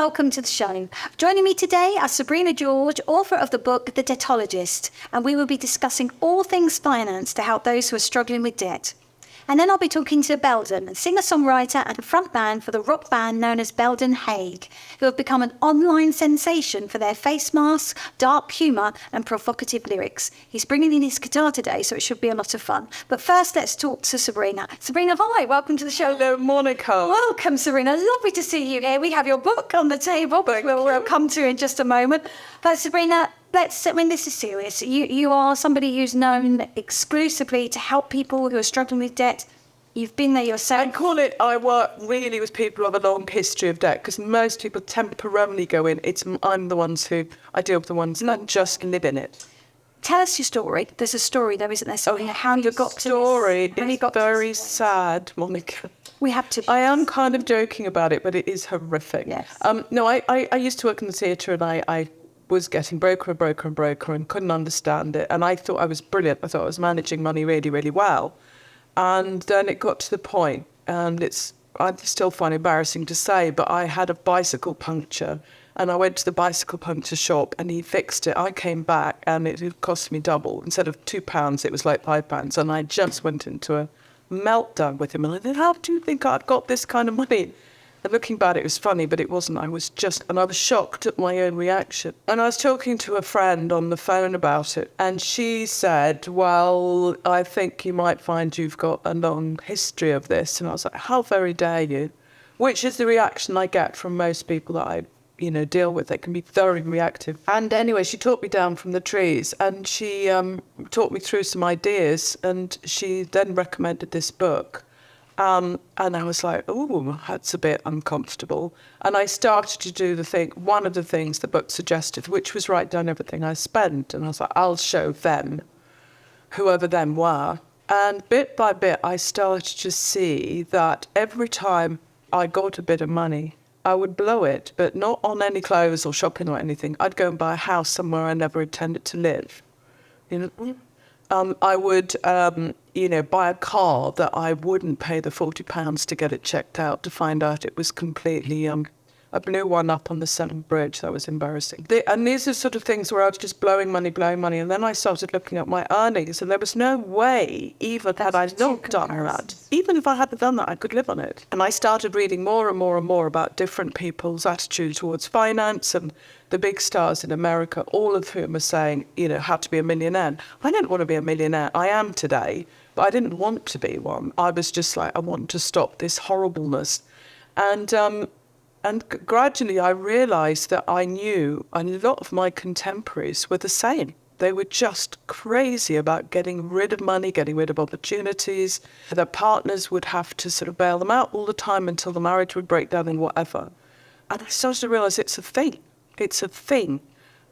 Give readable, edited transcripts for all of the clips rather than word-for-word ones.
welcome to the show. Joining me today are Sabrina George, author of the book, The Debtologist, and we will be discussing all things finance to help those who are struggling with debt. And then I'll be talking to Beldon, a singer-songwriter and frontman for the rock band known as Beldon Haigh, who have become an online sensation for their face masks, dark humour and provocative lyrics. He's bringing in his guitar today, so it should be a lot of fun. But first, let's talk to Sabrina. Sabrina, hi, welcome to the show. Hello, Monica. Welcome, Sabrina. Lovely to see you here. We have your book on the table, but we'll come to in just a moment. But Sabrina, this is serious. You are somebody who's known exclusively to help people who are struggling with debt. You've been there yourself. I work really with people who have a long history of debt, because most people temporarily go in. I deal with the ones that just live in it. Tell us your story. There's a story though, isn't there? So how you got to story. This. It's very sad, Monica. We have to. I am kind of joking about it, but it is horrific. Yes. No, I used to work in the theatre, and I was getting broker and couldn't understand it. And I thought I was brilliant. I thought I was managing money really, really well. And then it got to the point, and I still find it embarrassing to say, but I had a bicycle puncture, and I went to the bicycle puncture shop and he fixed it. I came back and it cost me double. Instead of £2, it was like £5. And I just went into a meltdown with him. And I said, how do you think I've got this kind of money? And looking back, it was funny, but it wasn't. I was shocked at my own reaction. And I was talking to a friend on the phone about it, and she said, well, I think you might find you've got a long history of this. And I was like, how very dare you? Which is the reaction I get from most people that I deal with. They can be very reactive. And anyway, she talked me down from the trees, and she talked me through some ideas, and she then recommended this book. And I was like, oh, that's a bit uncomfortable. And I started to do one of the things the book suggested, which was write down everything I spent. And I was like, I'll show them, whoever them were. And bit by bit, I started to see that every time I got a bit of money, I would blow it, but not on any clothes or shopping or anything. I'd go and buy a house somewhere I never intended to live. I would, buy a car that I wouldn't pay the £40 to get it checked out, to find out it was completely, I blew one up on the Severn Bridge. That was embarrassing. And these are sort of things where I was just blowing money. And then I started looking at my earnings, and there was no way, even had I not done that, even if I hadn't done that, I could live on it. And I started reading more and more and more about different people's attitude towards finance, and the big stars in America, all of whom are saying, how to be a millionaire. I didn't want to be a millionaire. I am today, but I didn't want to be one. I was just like, I want to stop this horribleness. And gradually I realised that I knew a lot of my contemporaries were the same. They were just crazy about getting rid of money, getting rid of opportunities. Their partners would have to sort of bail them out all the time until the marriage would break down and whatever. And I started to realise it's a thing. It's a thing.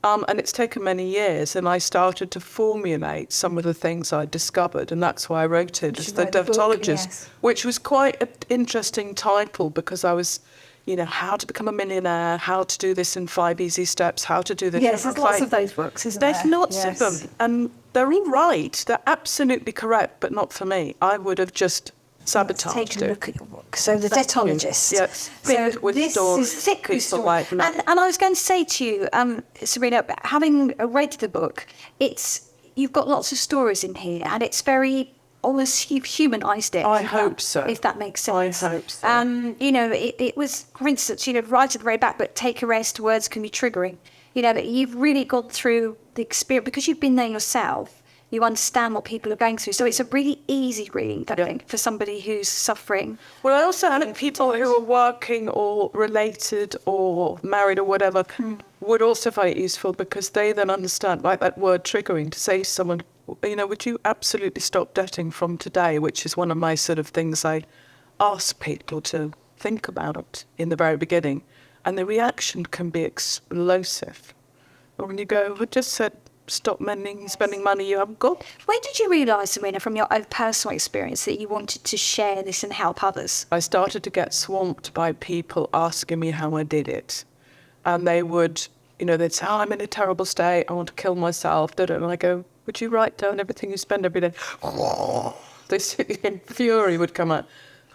And it's taken many years, and I started to formulate some of the things I discovered, and that's why I wrote it as The Debtologist, yes. Which was quite an interesting title, because I was, how to become a millionaire, how to do this in 5 easy steps, how to do this. Yes, there's lots of those books, isn't there? There's lots of them, and they're all right. They're absolutely correct, but not for me. I would have just sabotaged it. Take a look at your book. So The Debtologist. Yes. So this is thick with story. And I was going to say to you, Sabrina, having read the book, you've got lots of stories in here, and it's very almost humanised it. I hope so. If that makes sense. I hope so. It was, for instance, right at the very back, but take a rest, words can be triggering. But you've really gone through the experience, because you've been there yourself. You understand what people are going through. So it's a really easy reading, I think, for somebody who's suffering. Well, I also had people who are working or related or married or whatever would also find it useful, because they then understand, like that word triggering, to say to someone, would you absolutely stop debting from today, which is one of my sort of things I ask people to think about in the very beginning. And the reaction can be explosive. But when you go, I just said, stop spending money you haven't got. When did you realise, Sabrina, from your own personal experience, that you wanted to share this and help others? I started to get swamped by people asking me how I did it. And they would, they'd say, I'm in a terrible state, I want to kill myself. And I go, would you write down everything you spend every day? This fury would come out.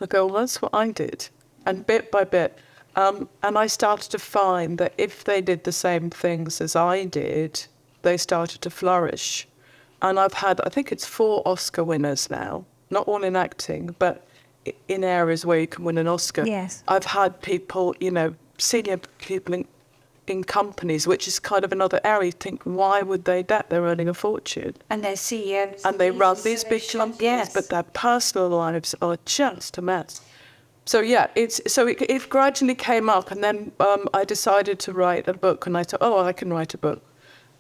I go, well, that's what I did. And bit by bit, And I started to find that if they did the same things as I did, they started to flourish. And I've had, I think it's 4 Oscar winners now, not all in acting, but in areas where you can win an Oscar. Yes. I've had people, senior people in companies, which is kind of another area. You think, why would they debt? They're earning a fortune. And they're CEOs. And they run these big companies, Yes. but their personal lives are just a mess. So yeah, it gradually came up, and then I decided to write a book, and I thought, I can write a book.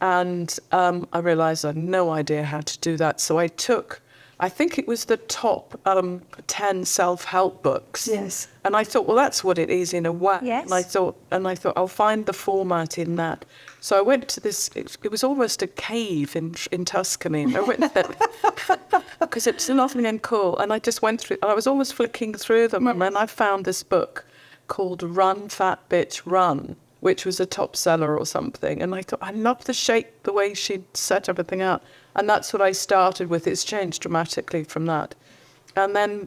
And I realised I had no idea how to do that. So I took, I think it was the top 10 self-help books. Yes. And I thought, well, that's what it is in a way. Yes. And I thought I'll find the format in that. So I went to this, it was almost a cave in Tuscany. I went there because it's lovely and cool. And I just went through, I was almost flicking through them. And then I found this book called Run, Fat Bitch, Run, which was a top seller or something. And I thought, I love the shape, the way she'd set everything out. And that's what I started with. It's changed dramatically from that. And then,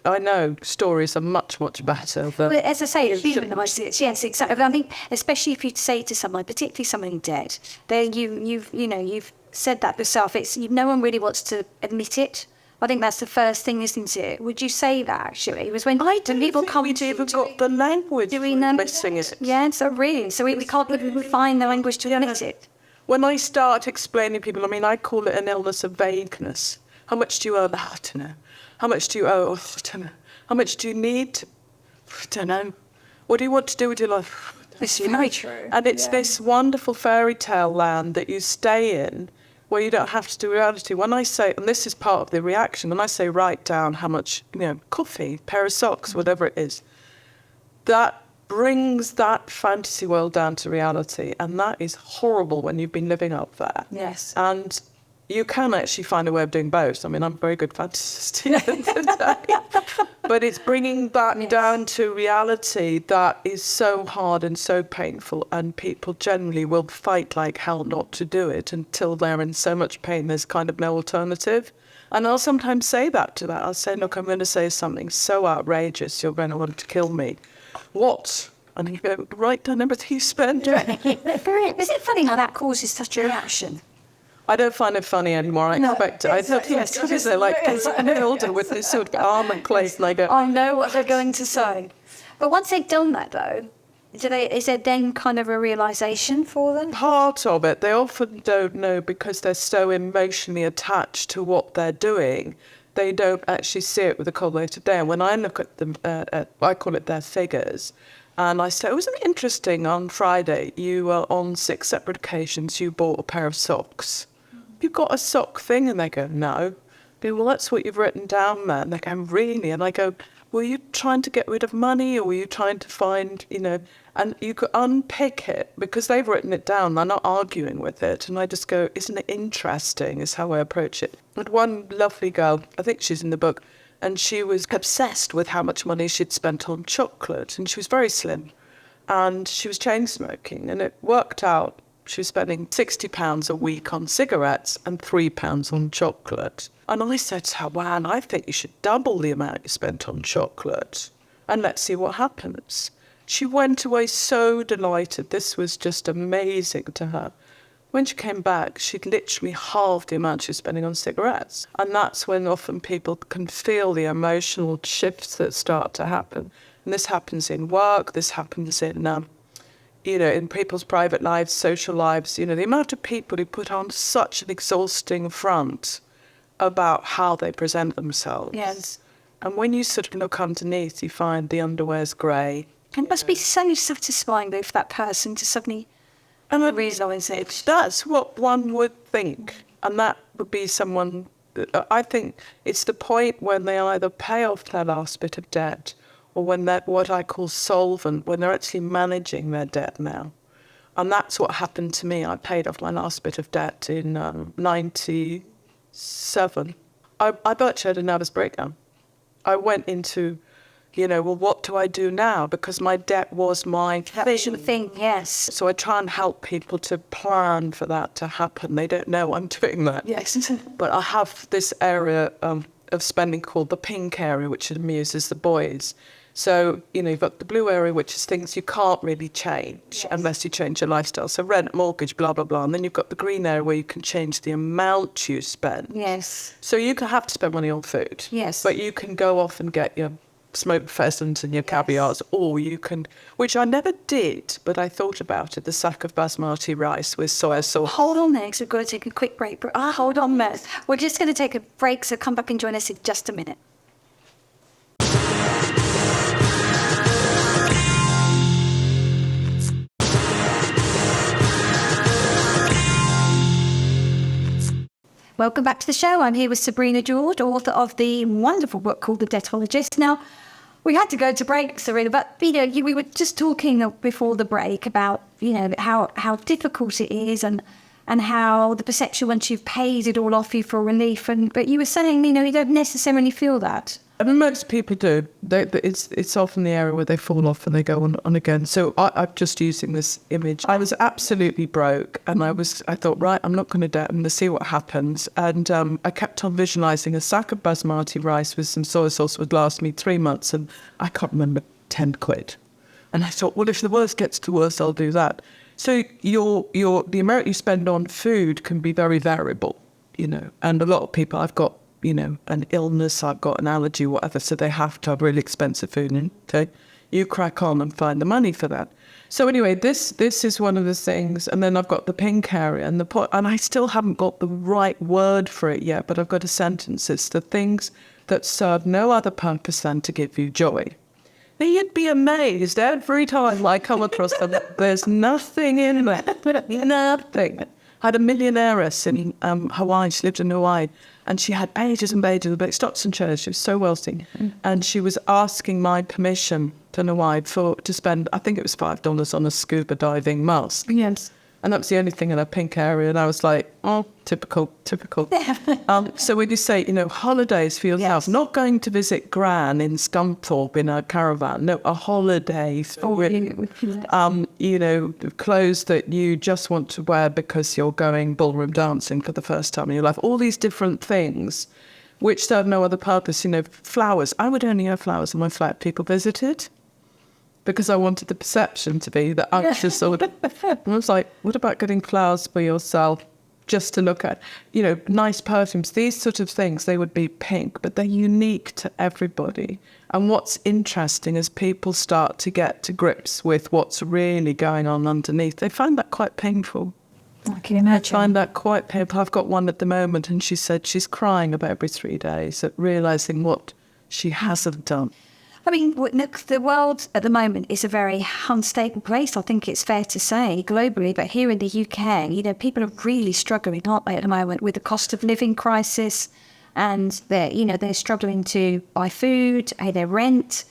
I know stories are much, much better than... Well, as I say, yes, exactly. I think, especially if you say to someone, particularly someone in debt, then you've said that yourself. No one really wants to admit it. I think that's the first thing, isn't it? Would you say that actually? It was when people come we'd even got the language missing it. Yeah, so really, we can't even find the language to admit it. When I start explaining to people, I call it an illness of vagueness. How much do you owe? I don't know. How much do you owe? I don't know. How much do you need? I don't know. What do you want to do with your life? It's very true. And it's this wonderful fairy tale land that you stay in where you don't have to do reality. When I say, and this is part of the reaction, when I say write down how much, coffee, pair of socks, whatever it is, that brings that fantasy world down to reality. And that is horrible when you've been living up there. Yes. And you can actually find a way of doing both. I'm a very good fantasist. But it's bringing that down to reality that is so hard and so painful, and people generally will fight like hell not to do it until they're in so much pain there's kind of no alternative. And I'll sometimes say that to that. I'll say, look, I'm going to say something so outrageous you're going to want to kill me. What? And you go, write down everything you spend. Is it funny how that causes such a reaction? I don't find it funny anymore. I expect it. I thought, yes, because they're like an older with this sort of arm and clay, and I go, I know what they're going to say. But once they've done that, though, is there then kind of a realisation for them? part of it, they often don't know because they're so emotionally attached to what they're doing. They don't actually see it with a cold light of day. And when I look at them, I call it their figures. And I say, wasn't it interesting on Friday, you were on 6 separate occasions, you bought a pair of socks. You've got a sock thing? And they go, no. I go, well, that's what you've written down there. And they go, really? And I go, were you trying to get rid of money, or were you trying to find, and you could unpick it because they've written it down. They're not arguing with it. And I just go, isn't it interesting is how I approach it. And one lovely girl, I think she's in the book, and she was obsessed with how much money she'd spent on chocolate. And she was very slim. And she was chain smoking. And it worked out. She was spending £60 a week on cigarettes and £3 on chocolate. And I said to her, wow, I think you should double the amount you spent on chocolate. And let's see what happens. She went away so delighted. This was just amazing to her. When she came back, she'd literally halved the amount she was spending on cigarettes. And that's when often people can feel the emotional shifts that start to happen. And this happens in work, this happens in people's private lives, social lives, the amount of people who put on such an exhausting front about how they present themselves. Yes. And when you sort of look underneath, you find the underwear's grey. It must be so satisfying, though, for that person to suddenly realise it. That's what one would think. And that would be someone, I think it's the point when they either pay off their last bit of debt or when they're what I call solvent, when they're actually managing their debt now. And that's what happened to me. I paid off my last bit of debt in 97. I virtually had a nervous breakdown. I went into, well, what do I do now? Because my debt was my thing, yes. So I try and help people to plan for that to happen. They don't know I'm doing that. Yes. But I have this area of spending called the pink area, which amuses the boys. So, you've got the blue area, which is things you can't really change unless you change your lifestyle. So rent, mortgage, blah, blah, blah. And then you've got the green area where you can change the amount you spend. Yes. So you can have to spend money on food. Yes. But you can go off and get your smoked pheasants and your caviars, or you can, which I never did, but I thought about it, the sack of basmati rice with soy sauce. Hold on there, 'cause we've got to take a quick break. Hold on there. We're just going to take a break, so come back and join us in just a minute. Welcome back to the show. I'm here with Sabrina George, author of the wonderful book called The Debtologist. Now, we had to go to break, Sabrina, but we were just talking before the break about how difficult it is and how the perception once you've paid it all off you for relief. But you were saying you don't necessarily feel that. I mean, most people do. It's often the area where they fall off and they go on again. So I'm just using this image. I was absolutely broke, and I thought, right, I'm not going to debt. I'm going to see what happens. And I kept on visualising a sack of basmati rice with some soy sauce would last me 3 months, and I can't remember, 10 quid. And I thought, well, if the worst gets to worst, I'll do that. So the amount you spend on food can be very variable, and a lot of people, I've got an illness, I've got an allergy, whatever, so they have to have really expensive food. And okay, you crack on and find the money for that. So anyway, this is one of the things. And then I've got the pink area and and I still haven't got the right word for it yet, but I've got a sentence. It's the things that serve no other purpose than to give you joy. Now, you'd be amazed every time I come across them. There's nothing in there. Nothing. I had a millionairess in Hawaii. She lived in Hawaii, and she had pages and pages of stocks and shares. She was so wealthy, and she was asking my permission to Hawaii to spend, I think it was $5 on a scuba diving mask. Yes. And that was the only thing in a pink area, and I was like, oh, typical. So when you say, holidays for yourself, not going to visit Gran in Scunthorpe in a caravan, no, a holiday for clothes that you just want to wear because you're going ballroom dancing for the first time in your life, all these different things which serve no other purpose, flowers. I would only have flowers in my flat people visited, because I wanted the perception to be that anxious sort of. And I was like, what about getting flowers for yourself just to look at? Nice perfumes, these sort of things, they would be pink, but they're unique to everybody. And what's interesting is people start to get to grips with what's really going on underneath. They find that quite painful. I can imagine. I find that quite painful. I've got one at the moment, and she said she's crying about every 3 days at realising what she hasn't done. I mean, look, the world at the moment is a very unstable place, I think it's fair to say, globally. But here in the UK, people are really struggling, aren't they, at the moment, with the cost of living crisis. And they're struggling to buy food, pay their rent.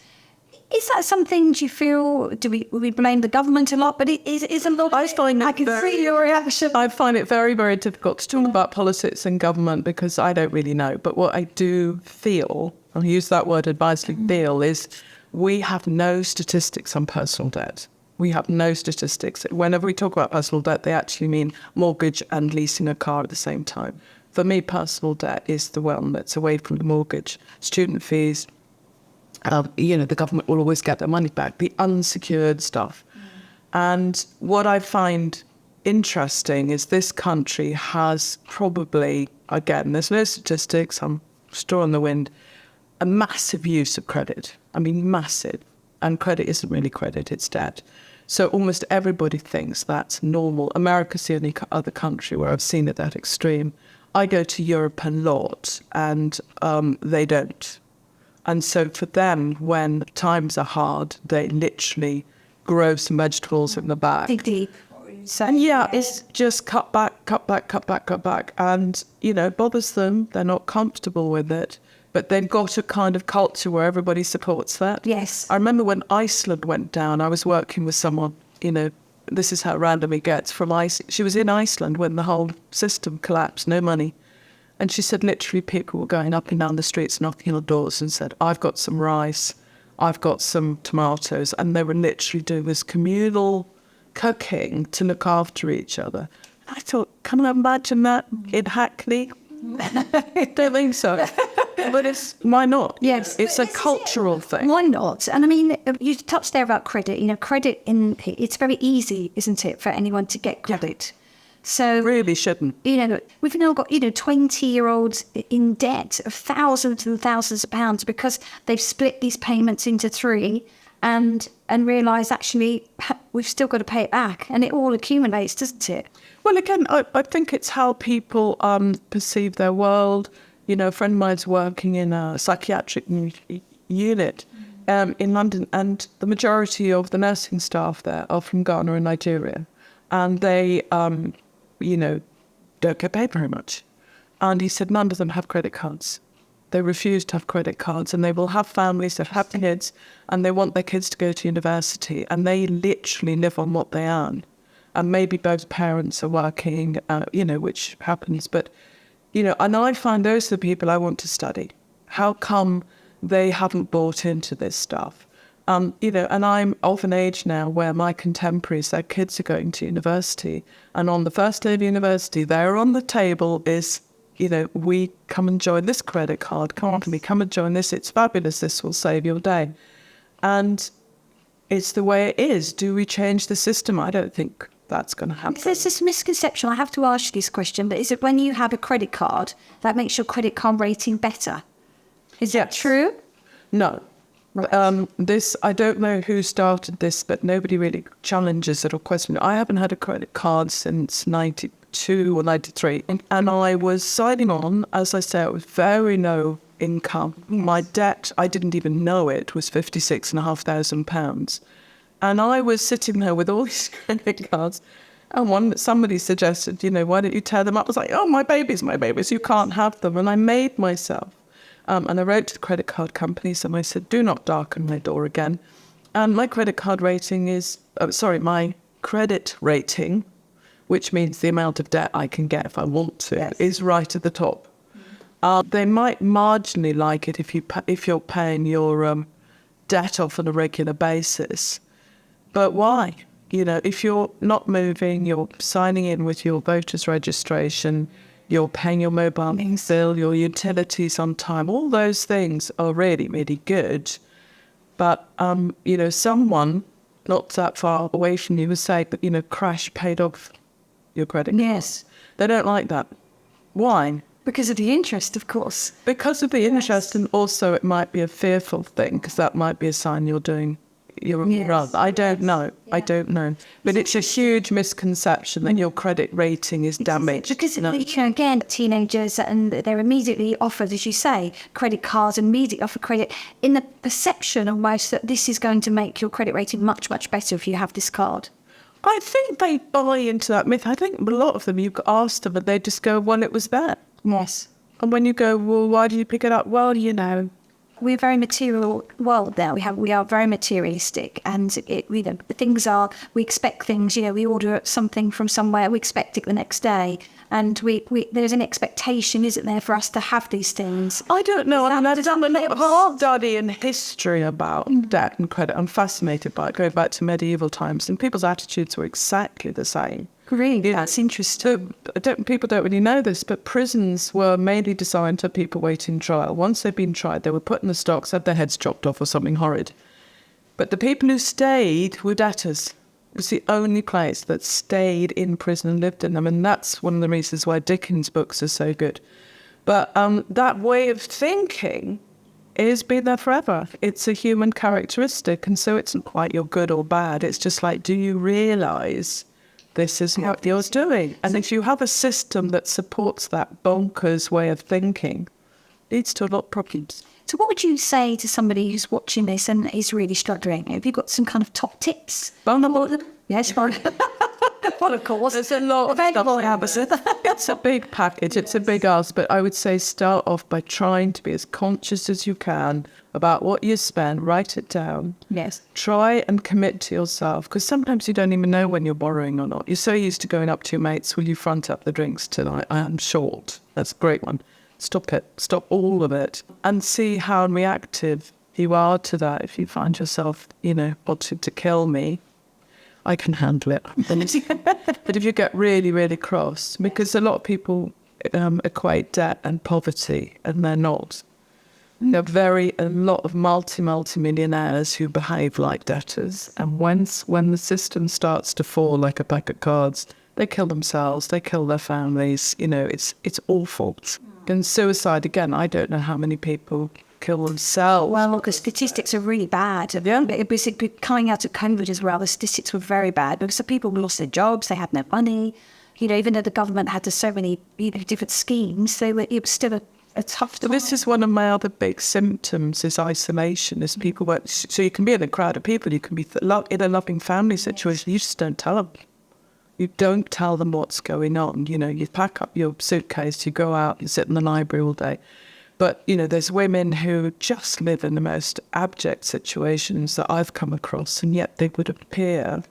Is that something, do you feel, we blame the government a lot? But it is a lot. I can see your reaction. I find it very, very difficult to talk about politics and government because I don't really know. But what I do feel, I'll use that word advisedly, feel, is we have no statistics on personal debt. We have no statistics. Whenever we talk about personal debt, they actually mean mortgage and leasing a car at the same time. For me, personal debt is the one that's away from the mortgage. Student fees, the government will always get their money back, the unsecured stuff. And what I find interesting is this country has probably, again, there's no statistics, I'm straw in the wind, a massive use of credit. I mean, massive. And credit isn't really credit, it's debt. So almost everybody thinks that's normal. America's the only other country where I've seen it that extreme. I go to Europe a lot, and they don't. And so for them, when times are hard, they literally grow some vegetables in the back. Dig deep. And it's just cut back. And, it bothers them. They're not comfortable with it. But they've got a kind of culture where everybody supports that. Yes. I remember when Iceland went down, I was working with someone, this is how random it gets, from Iceland. She was in Iceland when the whole system collapsed, no money. And she said literally people were going up and down the streets, knocking on doors and said, I've got some rice, I've got some tomatoes. And they were literally doing this communal cooking to look after each other. I thought, can I imagine that in Hackney? I don't think so. But why not? Yes. It's a cultural thing. Why not? And I mean, you touched there about credit. Credit it's very easy, isn't it, for anyone to get credit? So Really shouldn't. We've now got 20-year-olds in debt of thousands and thousands of pounds because they've split these payments into three and realise actually we've still got to pay it back, and it all accumulates, doesn't it? Well, again, I think it's how people perceive their world. A friend of mine's working in a psychiatric unit in London, and the majority of the nursing staff there are from Ghana and Nigeria, and they don't get paid very much. And he said none of them have credit cards. They refuse to have credit cards, and they will have families that have kids, and they want their kids to go to university, and they literally live on what they earn. And maybe both parents are working, which happens. But, and I find those are the people I want to study. How come they haven't bought into this stuff? And I'm of an age now where my contemporaries, their kids are going to university. And on the first day of university, there on the table is, we come and join this credit card company, come and join this. It's fabulous. This will save your day. And it's the way it is. Do we change the system? I don't think that's going to happen. There's this misconception. I have to ask you this question, but is it when you have a credit card, that makes your credit card rating better? Is that true? No. Right. I don't know who started this, but nobody really challenges it or questions it. I haven't had a credit card since 92 or 93. And I was signing on, as I say, it was very low income. My debt, I didn't even know it, was £56,500. And I was sitting there with all these credit cards. And somebody suggested, why don't you tear them up? I was like, oh, my baby's, you can't have them. And I made myself. And I wrote to the credit card companies and I said, do not darken my door again. And my credit card rating my credit rating, which means the amount of debt I can get if I want to, yes, is right at the top. They might marginally like it if you're paying your debt off on a regular basis. But why? If you're not moving, you're signing in with your voter's registration, you're paying your mobile bill, your utilities on time, all those things are really, really good. But, someone not that far away from you would say, but, Crash paid off your credit card. Yes. They don't like that. Why? Because of the interest, of course. Because of the interest, and also it might be a fearful thing, because that might be a sign you're doing wrong. I don't know. Yeah. I don't know. But it's a huge misconception that your credit rating is damaged. Because, again, teenagers, and they're immediately offered, as you say, credit cards, immediately offer credit, in the perception almost that this is going to make your credit rating much, much better if you have this card. I think they buy into that myth. I think a lot of them, you ask them and they just go, well, it was there. Yes. And when you go, well, why do you pick it up? Well, we're a very material world now. We are very materialistic, and we expect things. We order something from somewhere, we expect it the next day, and there's an expectation, isn't there, for us to have these things? I don't know. I've done a lot of study and history about debt and credit. I'm fascinated by it, going back to medieval times, and people's attitudes were exactly the same. Really? That's interesting. People don't really know this, but prisons were mainly designed for people waiting trial. Once they'd been tried, they were put in the stocks, had their heads chopped off or something horrid. But the people who stayed were debtors. It was the only place that stayed in prison and lived in them, and that's one of the reasons why Dickens' books are so good. But that way of thinking has been there forever. It's a human characteristic, and so it's not quite you're good or bad. It's just like, do you realise this is what you're doing? And if you have a system that supports that bonkers way of thinking, it leads to a lot of problems. So what would you say to somebody who's watching this and is really struggling? Have you got some kind of top tips? Yes, well, of course. There's a lot of stuff. It's a big package. It's a big ask. But I would say start off by trying to be as conscious as you can about what you spend. Write it down. Yes. Try and commit to yourself, because sometimes you don't even know when you're borrowing or not. You're so used to going up to your mates, will you front up the drinks tonight? I am short. That's a great one. Stop it. Stop all of it. And see how reactive you are to that. If you find yourself, wanting to kill me, I can handle it. But if you get really, really cross, because a lot of people equate debt and poverty, and they're not. There are a lot of multi-millionaires who behave like debtors. And when the system starts to fall like a pack of cards, they kill themselves, they kill their families. It's awful. And suicide, again, I don't know how many people kill themselves. Well, the statistics are really bad. Yeah. It was coming out of COVID as well. The statistics were very bad because the people lost their jobs, they had no money. Even though the government had so many different schemes, it was still a tough time. This is one of my other big symptoms is isolation. Is people so you can be in a crowd of people, you can be in a loving family situation, you just don't tell them. You don't tell them what's going on. You pack up your suitcase, you go out, you sit in the library all day. But, there's women who just live in the most abject situations that I've come across, and yet they would appear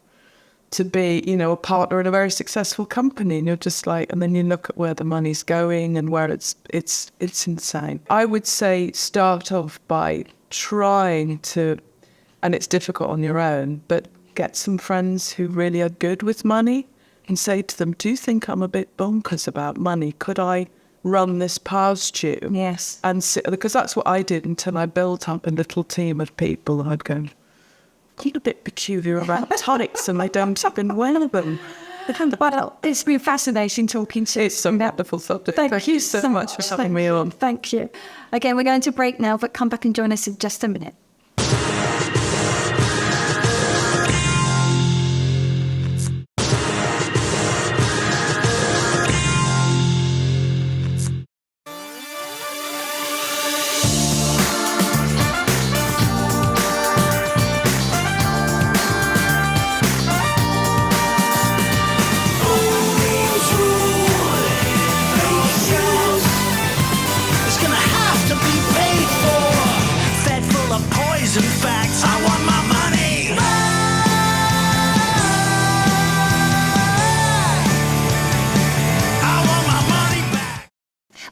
to be, a partner in a very successful company. And you're just like, and then you look at where the money's going and where it's insane. I would say start off by trying to, and it's difficult on your own, but get some friends who really are good with money and say to them, do you think I'm a bit bonkers about money? Could I run this past you? Yes. And because that's what I did until I built up a little team of people. I'd go, you're a bit peculiar about tonics and I don't even wear them. Well, it's been fascinating talking to you. It's a wonderful subject. Thank you so much for having me on. Thank you. Again, we're going to break now, but come back and join us in just a minute.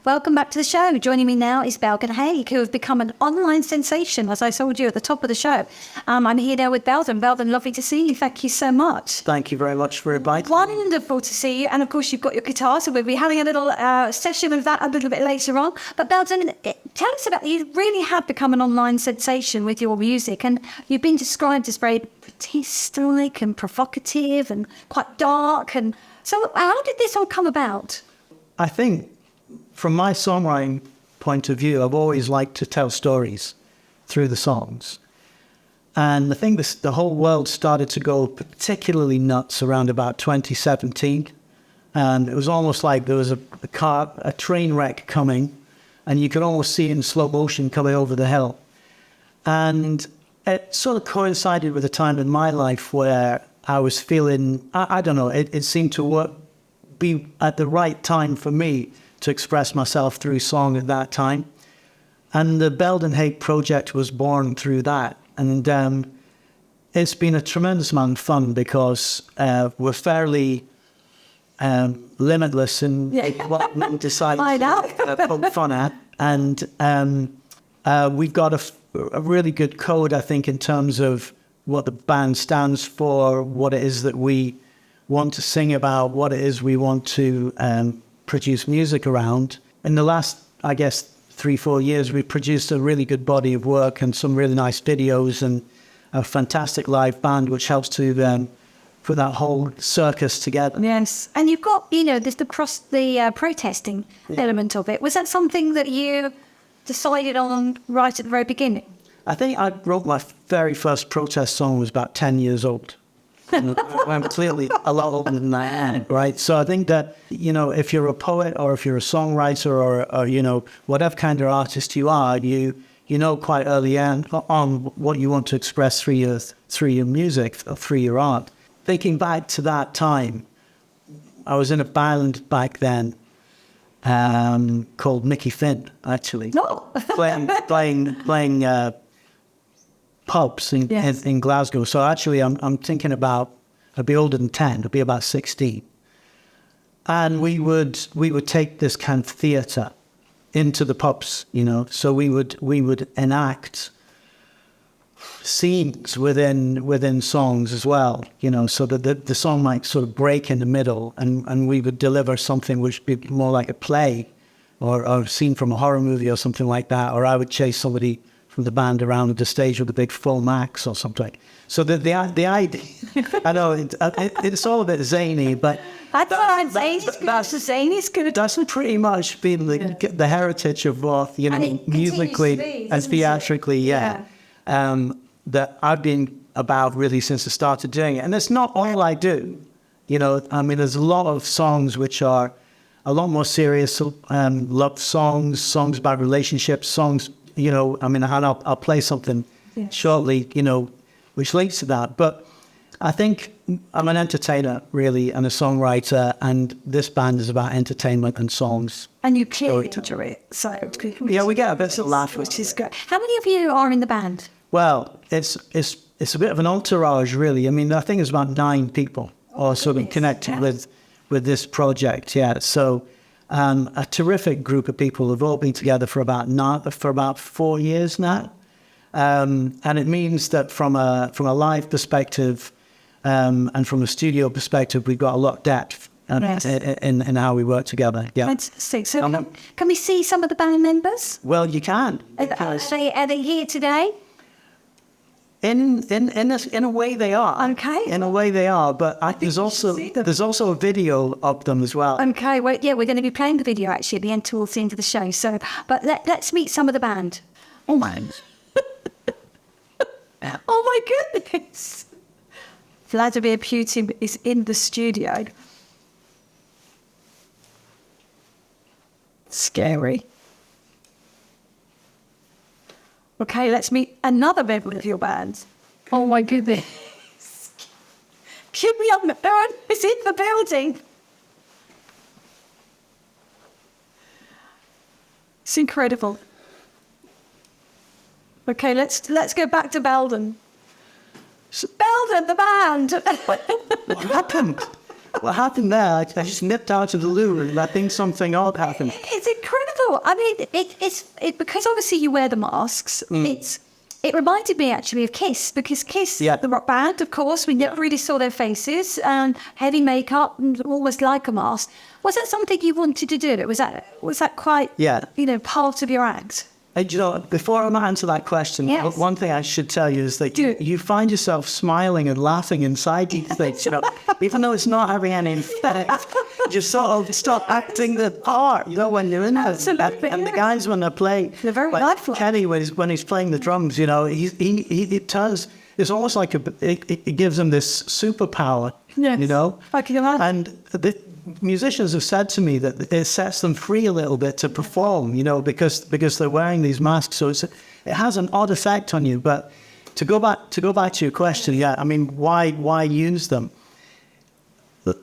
Welcome back to the show. Joining me now is Beldon Haigh, who have become an online sensation, as I told you at the top of the show. I'm here now with Beldon. Beldon, lovely to see you. Thank you so much. Thank you very much for inviting me. Wonderful to see you. And of course, you've got your guitar, so we'll be having a little session of that a little bit later on. But Beldon, tell us about, you really have become an online sensation with your music, and you've been described as very artistic and provocative and quite dark. And so how did this all come about? I think from my songwriting point of view, I've always liked to tell stories through the songs. And I think the whole world started to go particularly nuts around about 2017. And it was almost like there was a train wreck coming, and you could almost see it in slow motion coming over the hill. And it sort of coincided with a time in my life where I was feeling, I don't know, it seemed to be at the right time for me to express myself through song at that time. And the Beldon Haigh project was born through that. And it's been a tremendous amount of fun because we're fairly limitless in what we decide to poke fun at. And we've got a really good code, I think, in terms of what the band stands for, what it is that we want to sing about, what it is we want to produce music around. In the last, I guess, 3-4 years, we've produced a really good body of work and some really nice videos and a fantastic live band, which helps to put that whole circus together. Yes. And you've got, there's the protesting element of it. Was that something that you decided on right at the very beginning? I think I wrote my very first protest song was about 10 years old. I'm clearly a lot older than I am, right? So I think that, if you're a poet or if you're a songwriter or whatever kind of artist you are, you know quite early on what you want to express through your music, or through your art. Thinking back to that time, I was in a band back then called Mickey Finn, actually. No. playing pubs in Glasgow. So actually, I'm thinking about, I'd be older than 10. I'd be about 16. And we would take this kind of theatre into the pubs, So we would enact scenes within songs as well, so that the song might sort of break in the middle, and we would deliver something which would be more like a play or a scene from a horror movie or something like that, or I would chase somebody from the band around the stage with a big full max or something. So the idea, I know it's all a bit zany, but That's what I'm saying. That's the zany. It's good. that's pretty much been the heritage of both, And it continues to musically be, and doesn't it? theatrically, that I've been about really since I started doing it. And it's not all I do. I mean, there's a lot of songs which are a lot more serious, love songs about relationships, songs, I mean, I'll play something shortly, which links to that. But I think I'm an entertainer, really, and a songwriter, and this band is about entertainment and songs. And you clearly enjoy it. So Yeah, we get a bit of laugh. which is good. How many of you are in the band? Well, it's a bit of an entourage, really. I mean, I think it's about 9 people or sort of connected with this project. Yeah, so a terrific group of people have all been together for about 4 years now, and it means that from a live perspective and from a studio perspective, we've got a lot of depth in how we work together. Yeah. Fantastic. So can we see some of the band members? Well, you can. Are they here today? In a way they are. Okay. In a way they are, but there's also a video of them as well. Okay, well, yeah, we're going to be playing the video actually at the end towards the end of the show. So, but let's meet some of the band. Oh man. Oh my goodness! Vladimir Putin is in the studio. Scary. Okay, let's meet another member of your band. Oh my goodness. Give me on the phone. It's in the building. It's incredible. Okay, let's go back to Beldon. Beldon, the band. What happened? What happened there? I just nipped out of the loo and I think something odd happened. It's incredible. I mean, it's because obviously you wear the masks. It reminded me actually of Kiss, because Kiss, the rock band, of course, we never really saw their faces, and heavy makeup and almost like a mask. Was that something you wanted to do? Was that quite part of your act? Before I answer that question, one thing I should tell you is that you find yourself smiling and laughing inside these things, even though it's not having any effect. You sort of start acting the part, when you're in it. Absolutely. And the guys, when they're playing, they're very lifelike. Kenny, when he's playing the drums, he turns, it's almost like it gives him this superpower, I can imagine. And the musicians have said to me that it sets them free a little bit to perform, because they're wearing these masks. So it has an odd effect on you. But to go back to your question, I mean, why use them?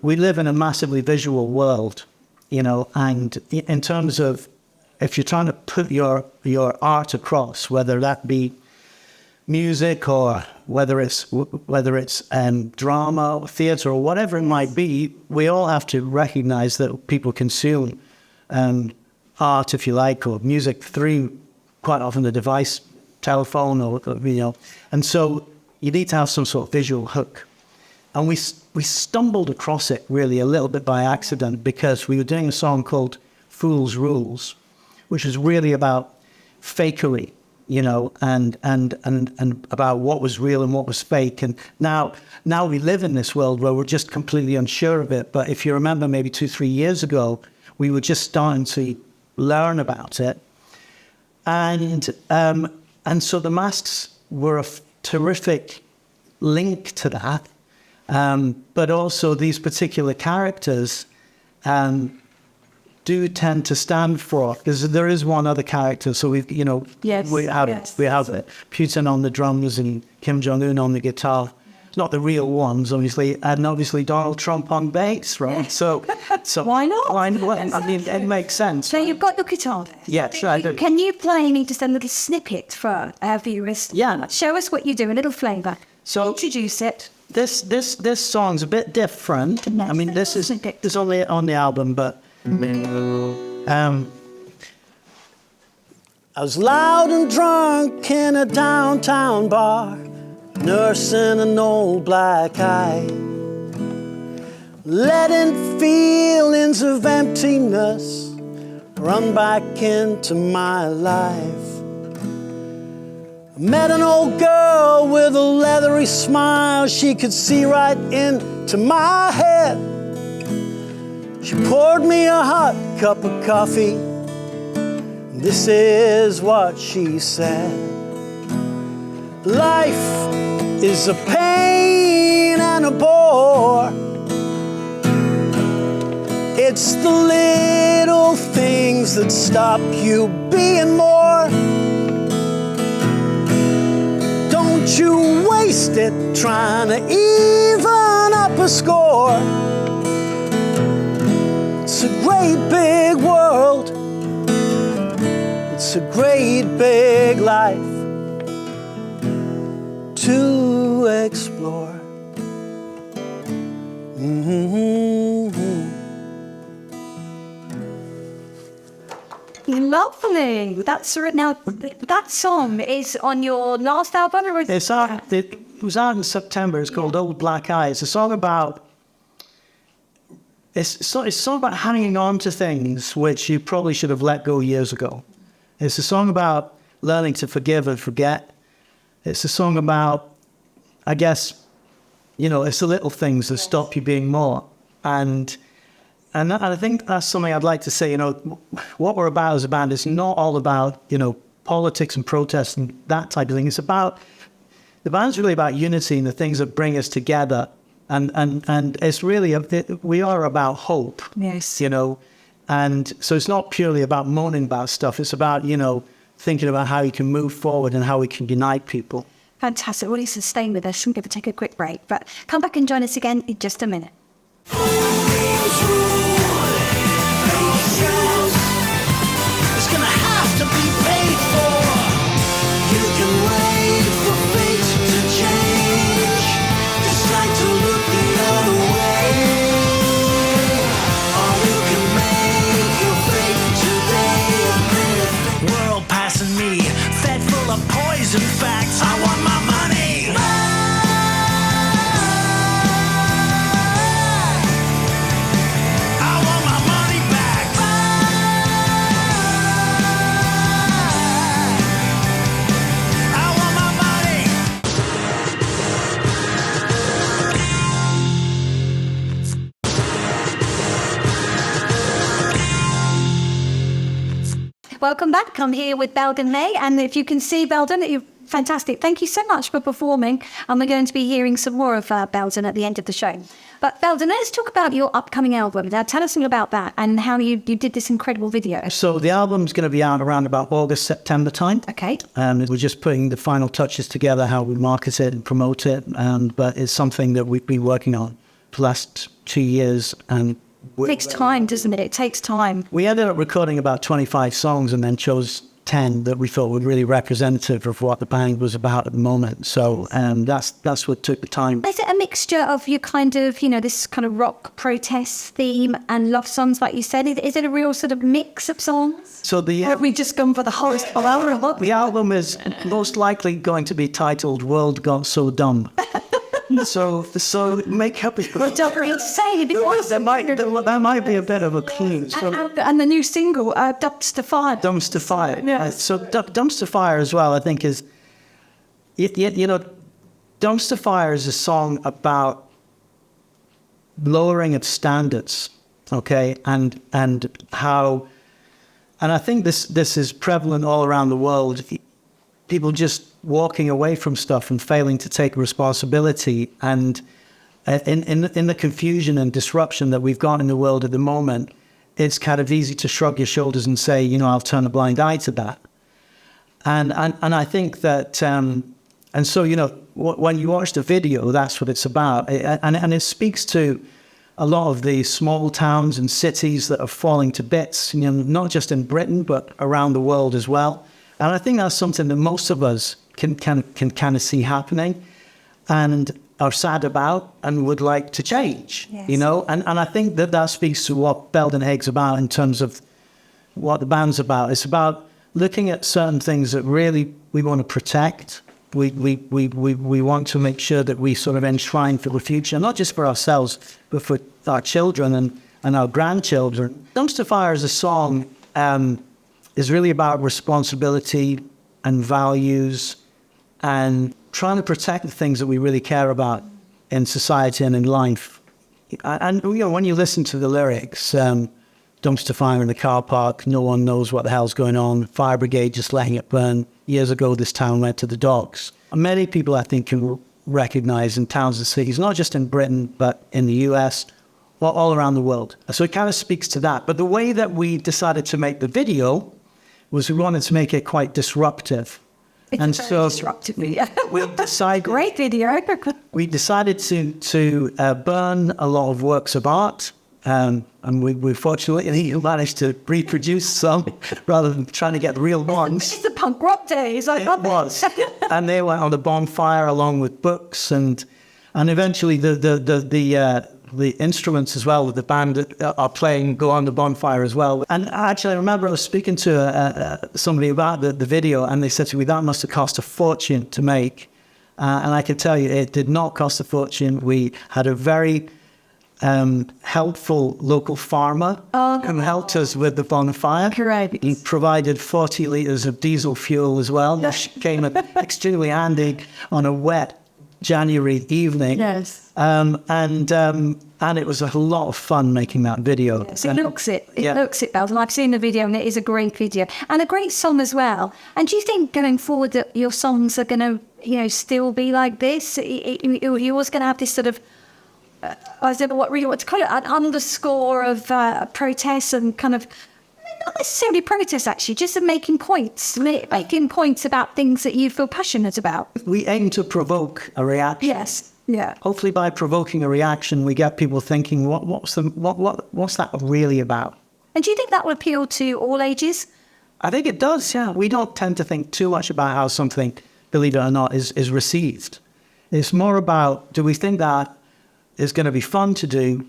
We live in a massively visual world, and in terms of if you're trying to put your art across, whether that be music or whether it's drama or theatre or whatever it might be, we all have to recognise that people consume art, if you like, or music through quite often the device, telephone, or and so you need to have some sort of visual hook. And we stumbled across it really a little bit by accident, because we were doing a song called Fool's Rules, which is really about fakery, and about what was real and what was fake. And now we live in this world where we're just completely unsure of it. But if you remember, maybe 2-3 years ago, we were just starting to learn about it. And so the masks were a terrific link to that. But also these particular characters do tend to stand for, because there is one other character. So we have Putin on the drums and Kim Jong-un on the guitar. It's not the real ones, obviously, and obviously Donald Trump on bass, right? So why not? I mean, it makes sense. So you've got your guitar there. Yes, I do. Can you play me just a little snippet for our viewers? Yeah. Show us what you do, a little flavour. So introduce it. This song's a bit different. I mean, this is only on the album, but I was loud and drunk in a downtown bar, nursing an old black eye, letting feelings of emptiness run back into my life. I met an old girl with a leathery smile. She could see right into my head. She poured me a hot cup of coffee. This is what she said. Life is a pain and a bore. It's the little things that stop you being more. Don't you waste it trying to even up a score. It's a great big world. It's a great big life to explore. Lovely. That's right. Now, that song is on your last album, or is It was out in September. It's called Old Black Eye. It's a song about... It's a song about hanging on to things which you probably should have let go years ago. It's a song about learning to forgive and forget. It's a song about, I guess, you know, it's the little things that stop you being more. And I think that's something I'd like to say, you know, what we're about as a band is not all about, you know, politics and protests and that type of thing. It's about, the band's really about unity and the things that bring us together. And it's really, we are about hope. Yes. You know, and so it's not purely about moaning about stuff. It's about, you know, thinking about how you can move forward and how we can unite people. fantastic. Well, Lisa's staying with us. I'm going to take a quick break, but come back and join us again in just a minute. It's gonna have to be paid for. You can wait for fate to change. Decide to look the other way, or you can make your fate today. World passing me, fed full of poison facts. I want my money. Welcome back. I'm here with Beldon Haigh, and if you can see Beldon, you're fantastic. Thank you so much for performing, and we're going to be hearing some more of Beldon at the end of the show. But Beldon, let's talk about your upcoming album. Now, tell us all about that and how you did this incredible video. So the album's going to be out around about August, September time. Okay. We're just putting the final touches together, how we market it and promote it. But it's something that we've been working on for the last 2 years. And It takes time, doesn't it? It takes time. we ended up recording about 25 songs and then chose 10 that we thought were really representative of what the band was about at the moment. So that's what took the time. Is it a mixture of your kind of, this kind of rock protest theme and love songs, like you said? Is it a real sort of mix of songs? So Or have we just gone for the hottest of our the album is most likely going to be titled World Got So Dumb. So make up your... Don't really say it because That might be a bit of a clue. So and the new single, Dumpster Fire. Dumpster Fire. Yeah. So Dumpster Fire as well, I think is... Dumpster Fire is a song about lowering of standards, okay? And how... And I think this is prevalent all around the world. People just walking away from stuff and failing to take responsibility. And in the confusion and disruption that we've got in the world at the moment, it's kind of easy to shrug your shoulders and say, I'll turn a blind eye to that. And I think that, and so, when you watch the video, that's what it's about. And it speaks to a lot of the small towns and cities that are falling to bits, not just in Britain, but around the world as well. And I think that's something that most of us can kind of see happening and are sad about and would like to change, Yes. And I think that speaks to what Beldon Haigh's about in terms of what the band's about. It's about looking at certain things that really we want to protect. We want to make sure that we sort of enshrine for the future, not just for ourselves, but for our children and our grandchildren. Dumpster Fire is a song is really about responsibility and values and trying to protect the things that we really care about in society and in life. And you know, when you listen to the lyrics, dumpster fire in the car park, no one knows what the hell's going on, fire brigade just letting it burn. Years ago, this town went to the dogs. And many people, I think, can recognize in towns and cities, not just in Britain, but in the US, all around the world. So it kind of speaks to that. But the way that we decided to make the video was we wanted to make it quite disruptive. It's a very disruptive video. we decided, Great video. we decided to burn a lot of works of art. And we fortunately managed to reproduce some rather than trying to get real ones. It's the punk rock days. I love it. And they went on the bonfire along with books and eventually the instruments as well that the band are playing go on the bonfire as well. And actually, I remember I was speaking to somebody about the video, and they said to me that must have cost a fortune to make. And I can tell you, it did not cost a fortune. We had a very helpful local farmer who helped us with the bonfire. Correct. He provided 40 litres of diesel fuel as well, which came extremely handy on a wet January evening. Yes. And it was a lot of fun making that video. Yes, it looks it. It looks it, Beldon. I've seen the video, and it is a great video and a great song as well. And do you think going forward that your songs are going to, you know, still be like this? You're always going to have this sort of, I don't know what to call it, an underscore of protests and kind of, not necessarily protests actually, just of making points about things that you feel passionate about. We aim to provoke a reaction. Yes. Yeah. Hopefully, by provoking a reaction, we get people thinking, what's that really about? And do you think that will appeal to all ages? I think it does. Yeah. We don't tend to think too much about how something, believe it or not, is received. It's more about, do we think that is going to be fun to do?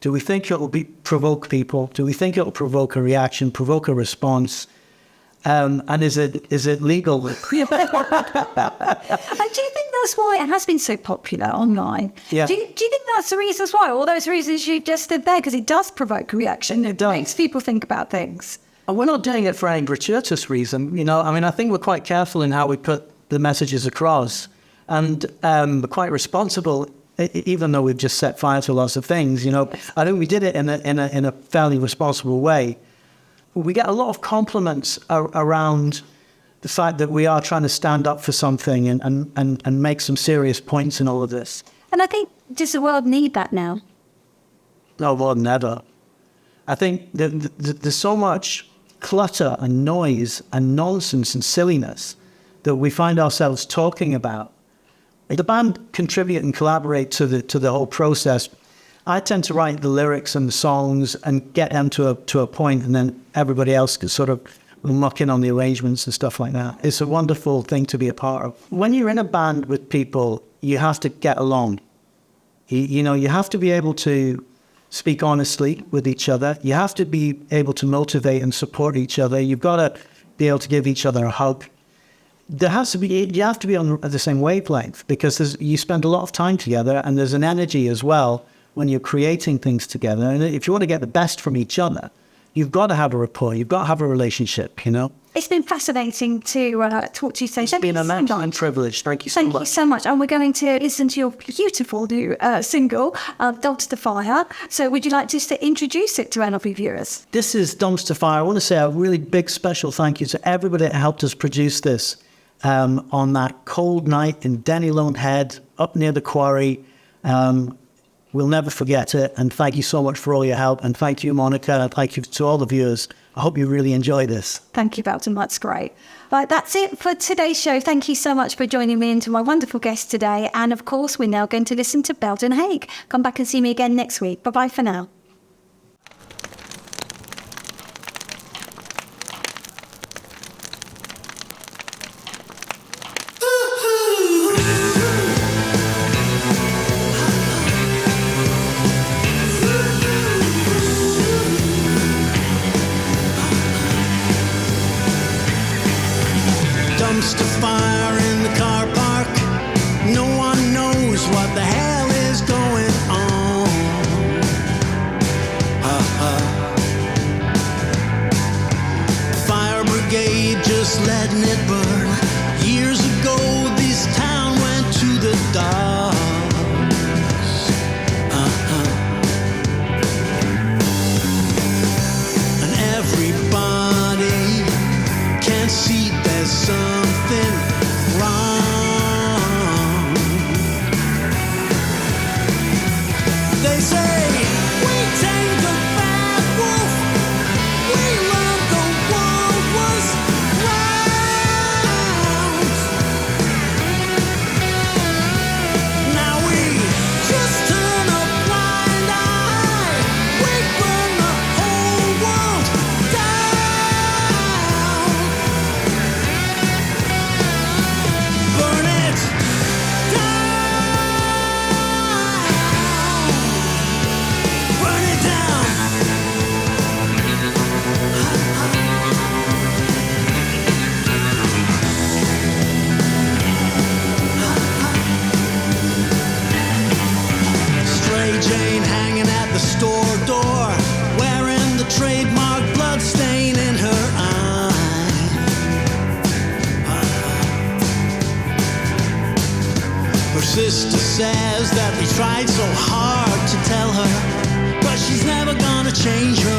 Do we think it will provoke people? Do we think it will provoke a reaction, provoke a response? And is it legal? And do you think that's why it has been so popular online? Yeah. Do you think that's the reasons why? All those reasons you just said there, because it does provoke a reaction. It makes people think about things. And we're not doing it for any gratuitous reason. You know, I mean, I think we're quite careful in how we put the messages across, and we're quite responsible. Even though we've just set fire to lots of things, you know, I think we did it in a fairly responsible way. We get a lot of compliments around the fact that we are trying to stand up for something and make some serious points in all of this. And I think, does the world need that now? No, more than ever. I think there's so much clutter and noise and nonsense and silliness that we find ourselves talking about. The band contribute and collaborate to the whole process. I tend to write the lyrics and the songs and get them to a point, and then everybody else can sort of muck in on the arrangements and stuff like that. It's a wonderful thing to be a part of. When you're in a band with people, you have to get along. You know, you have to be able to speak honestly with each other. You have to be able to motivate and support each other. You've got to be able to give each other a hug. You have to be on the same wavelength, because you spend a lot of time together, and there's an energy as well when you're creating things together. And if you want to get the best from each other, you've got to have a rapport. You've got to have a relationship, you know. It's been fascinating to talk to you today. It's been an absolute privilege. Thank you so much. Thank you so much. And we're going to listen to your beautiful new single, Dumpster Fire. So would you like just to introduce it to NLP viewers? This is Dumpster Fire. I want to say a really big special thank you to everybody that helped us produce this on that cold night in Denny Head, up near the quarry. We'll never forget it. And thank you so much for all your help. And thank you, Monica. And thank you to all the viewers. I hope you really enjoy this. Thank you, Beldon. That's great. Right, that's it for today's show. Thank you so much for joining me and to my wonderful guest today. And of course, we're now going to listen to Beldon Haigh. Come back and see me again next week. Bye-bye for now. Dumpster fire in the car park. No one knows what the hell is going on. just letting it burn. Years ago, this town went to the dogs. And everybody can see there's something wrong. They say, we tamed the bad wolf. We learned the world was round. Now we just turn a blind eye. We burn the whole world down. Burn it down. Burn it down. Stray Jane hanging at the store door, wearing the trademark blood stain in her eye. Her sister says that they tried so hard to tell her, but she's never gonna change her